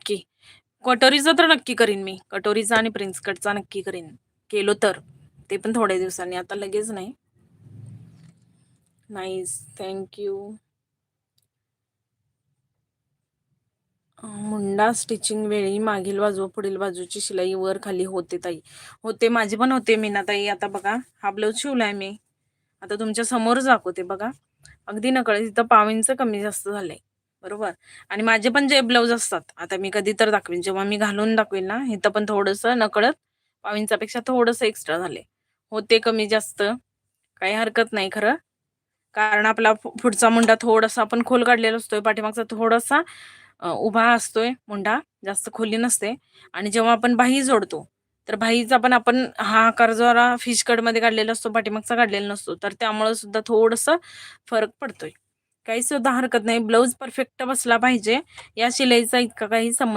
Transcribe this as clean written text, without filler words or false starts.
नक्की. कटोरीचा तर नक्की करीन मी. कटोरीचा आणि प्रिन्स कटचा नक्की करीन. केलो तर. ते पण थोड्या दिवसांनी, आता लगेच नाही. Nice. Thank you. Munda stitching वेळी मागील बाजू व पुढील बाजूची शिलाई वर खाली होते ताई. होते, माझी पण होते मीनाताई. आता बघा, हा ब्लाऊज शिवलाय मी. आता तुमच्या समोर दाखवते बघा. अगदी नकळत इथं पाव इंच कमी जास्त झालंय. बरोबर. आणि माझे पण जे ब्लाऊज असतात, आता मी कधी तर दाखवीन, जेव्हा मी घालून दाखवीन ना, इथं पण थोडंसं नकळत पाव इंचापेक्षा थोडंसं एक्स्ट्रा झालंय. होते कमी जास्त, काही हरकत नाही खरं. कारण आपला पुढचा मुंडा थोडासा आपण खोल काढलेला असतोय, पाठीमागचा थोडासा उभा असतोय मुंडा, जास्त खोली नसते. आणि जेव्हा आपण बाही जोडतो, तर बाहीचा पण आपण हा आकार जरा फिश कटमध्ये काढलेला असतो, पाठीमागचा काढलेला नसतो. तर त्यामुळे सुद्धा थोडंसं फरक पडतोय. काही सुद्धा हरकत नाही. ब्लाऊज परफेक्ट बसला पाहिजे. या शिलाईचा इतका काही संबंध